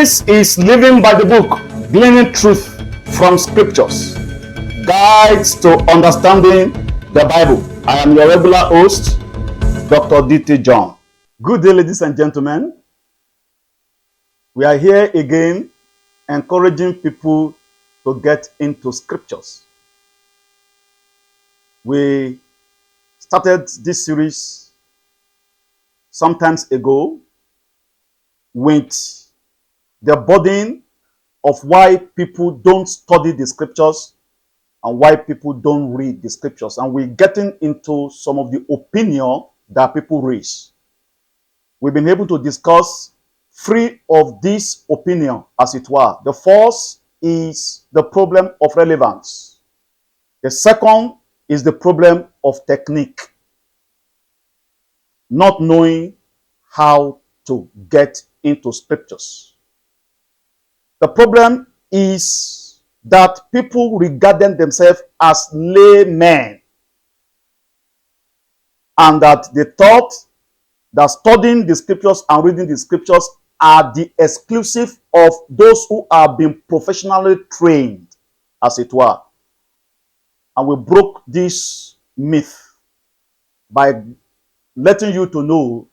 This is Living by the Book, gleaning truth from scriptures, guides to understanding the Bible. I am your regular host, Dr. D.T. John. Good day, ladies and gentlemen. We are here again, encouraging people to get into scriptures. We started this series some time ago with the burden of why people don't study the scriptures and why people don't read the scriptures. And we're getting into some of the opinion that people raise. We've been able to discuss three of these opinion, as it were. The first is the problem of relevance. The second is the problem of technique. Not knowing how to get into scriptures. The problem is that people regarding themselves as laymen, and that they thought that studying the scriptures and reading the scriptures are the exclusive of those who are being professionally trained, as it were. And we broke this myth by letting you to know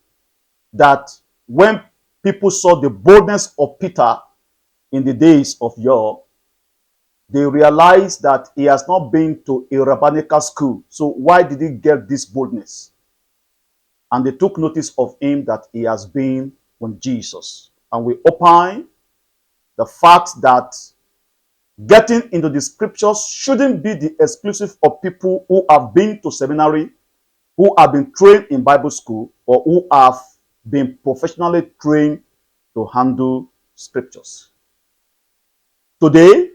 that when people saw the boldness of Peter in the days of yore, they realized that he has not been to a rabbinical school. So why did he get this boldness? And they took notice of him that he has been with Jesus. And we opine the fact that getting into the scriptures shouldn't be the exclusive of people who have been to seminary, who have been trained in Bible school, or who have been professionally trained to handle scriptures. Today,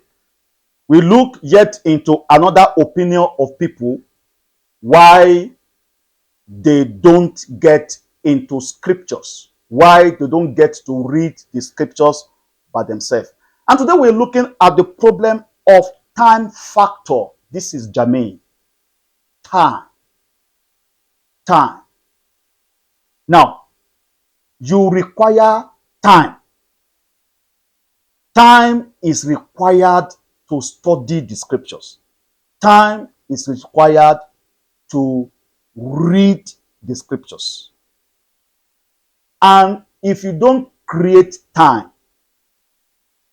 we look yet into another opinion of people why they don't get into scriptures, why they don't get to read the scriptures by themselves. And today we're looking at the problem of time factor. This is germane. Time. Now, you require time. Time is required to study the scriptures. Time is required to read the scriptures. And if you don't create time,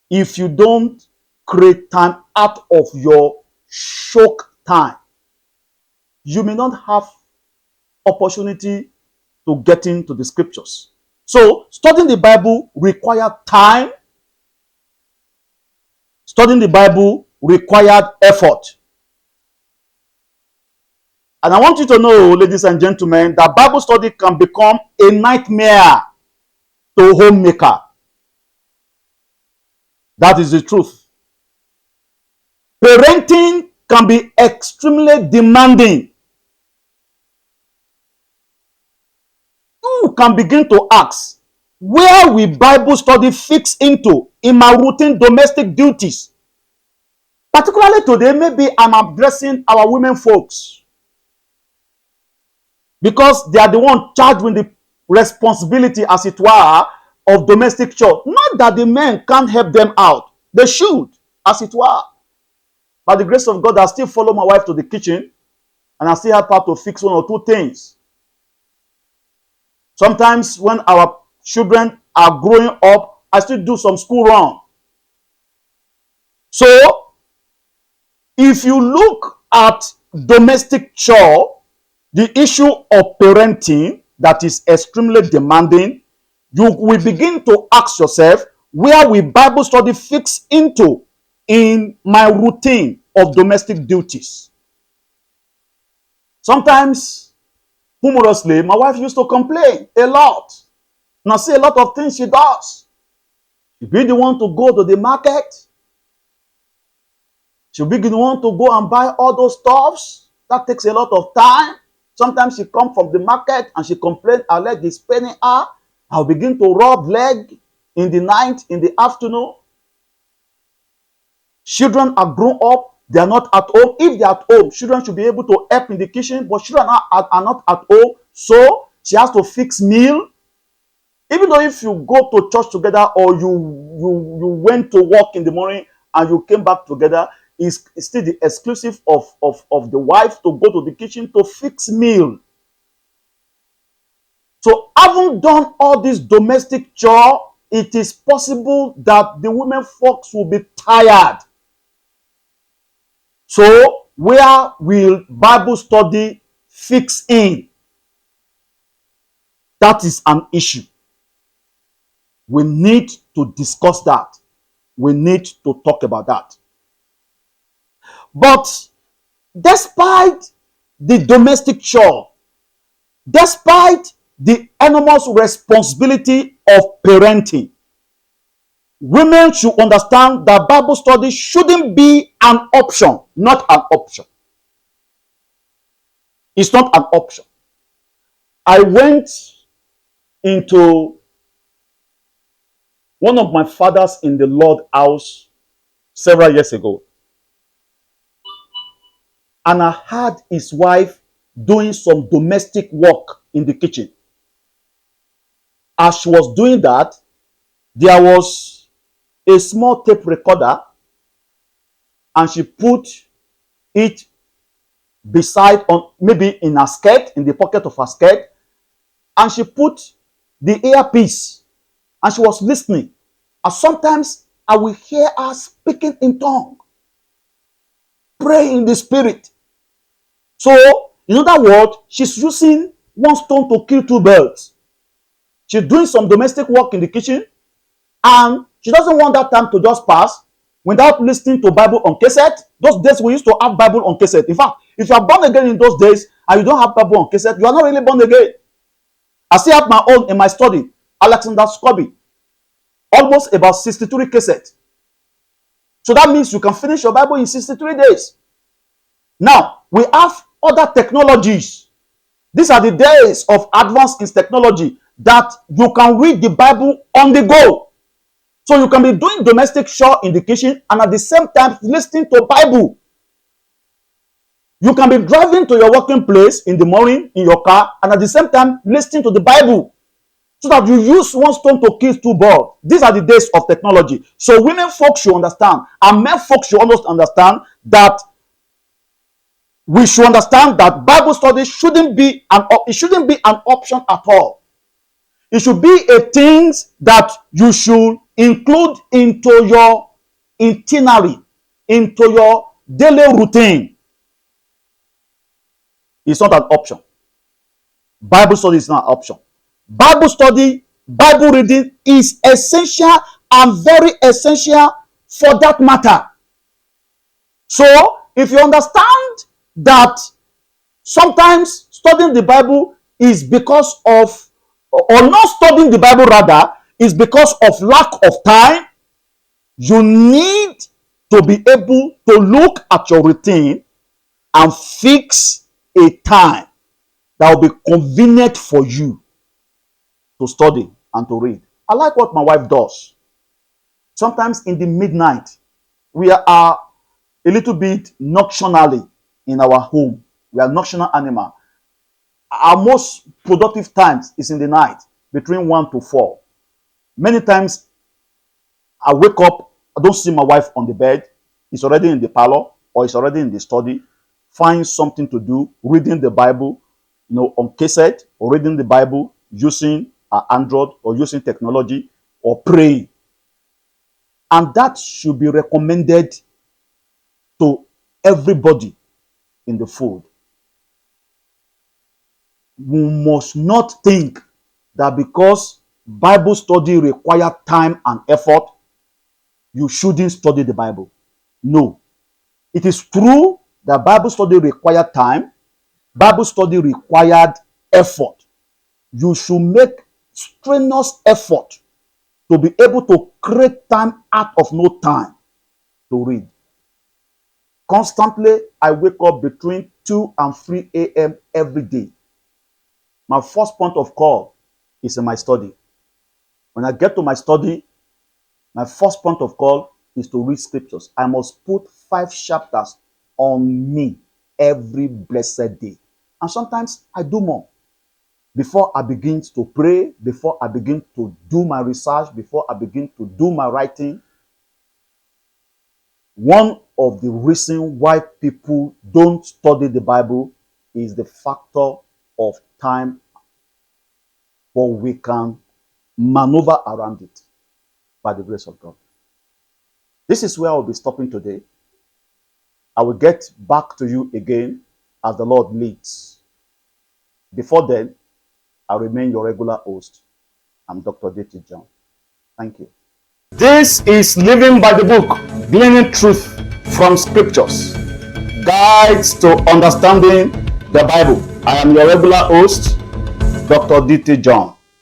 if you don't create time out of your shock time, you may not have opportunity to get into the scriptures. So, studying the Bible requires time. Studying the Bible required effort. And I want you to know, ladies and gentlemen, that Bible study can become a nightmare to a homemaker. That is the truth. Parenting can be extremely demanding. You can begin to ask, where will Bible study fix into in my routine domestic duties? Particularly today, maybe I'm addressing our women folks, because they are the one charged with the responsibility, as it were, of domestic chores. Not that the men can't help them out. They should, as it were. By the grace of God, I still follow my wife to the kitchen, and I still help her to fix one or two things. Sometimes when our children are growing up, I still do some school run. So, if you look at domestic chore, the issue of parenting that is extremely demanding, you will begin to ask yourself, where will Bible study fix into in my routine of domestic duties? Sometimes, humorously, my wife used to complain a lot. Now, see a lot of things she does. She'll be the one to go to the market. She'll be the one to go and buy all those stuffs. That takes a lot of time. Sometimes she comes from the market and she complains her leg is paining her. I'll begin to rub leg in the night, in the afternoon. Children are grown up. They are not at home. If they are at home, children should be able to help in the kitchen, but children are not at home. So she has to fix meal. Even though if you go to church together or you went to work in the morning and you came back together, it's still the exclusive of the wife to go to the kitchen to fix meal. So having done all this domestic chore, it is possible that the women folks will be tired. So where will Bible study fix in? That is an issue. We need to discuss that. We need to talk about that. But despite the domestic chore, despite the enormous responsibility of parenting, women should understand that Bible study shouldn't be an option, not an option. It's not an option. I went into one of my fathers in the Lord house several years ago, and I had his wife doing some domestic work in the kitchen. As she was doing that, there was a small tape recorder, and she put it beside, on maybe in her skirt, in the pocket of her skirt, and she put the earpiece, and she was listening. And sometimes I will hear her speaking in tongue, pray in the spirit. So, in other words, she's using one stone to kill two birds. She's doing some domestic work in the kitchen, and she doesn't want that time to just pass without listening to Bible on cassette. Those days we used to have Bible on cassette. In fact, if you are born again in those days and you don't have Bible on cassette, you are not really born again. I still have my own in my study, Alexander Scobie, almost about 63 cassettes. So that means you can finish your Bible in 63 days. Now, we have other technologies. These are the days of advance in technology that you can read the Bible on the go. So you can be doing domestic chore in the kitchen and at the same time listening to Bible. You can be driving to your working place in the morning in your car and at the same time listening to the Bible, so that you use one stone to kill two birds. These are the days of technology. So women folks should understand, and men folks should almost understand that we should understand that Bible study shouldn't be an option at all. It should be a thing that you should include into your itinerary, into your daily routine. It's not an option. Bible study is not an option. Bible study, Bible reading is essential and very essential for that matter. So, if you understand that sometimes studying the Bible is because of, or not studying the Bible rather, is because of lack of time, you need to be able to look at your routine and fix a time that will be convenient for you to study and to read. I like what my wife does. Sometimes in the midnight, we are a little bit nocturnally in our home. We are nocturnal animal. Our most productive times is in the night, between 1 to 4. Many times I wake up, I don't see my wife on the bed. It's already in the parlor or it's already in the study. Find something to do, reading the Bible, on cassette, or reading the Bible using Android or using technology, or praying. And that should be recommended to everybody in the fold. We must not think that because Bible study requires time and effort, you shouldn't study the Bible. No. It is true that Bible study required time. Bible study required effort. You should make strenuous effort to be able to create time out of no time to read. Constantly, I wake up between 2 and 3 a.m. every day. My first point of call is in my study. When I get to my study, my first point of call is to read scriptures. I must put 5 chapters on me every blessed day. And sometimes I do more. before I begin to pray, before I begin to do my research, before I begin to do my writing, one of the reasons why people don't study the Bible is the factor of time, but we can maneuver around it by the grace of God. This is where I'll be stopping today. I will get back to you again as the Lord leads. Before then, I remain your regular host. I'm Dr. D.T. John. Thank you. This is Living by the Book, gleaning truth from scriptures, guides to understanding the Bible. I am your regular host, Dr. D.T. John.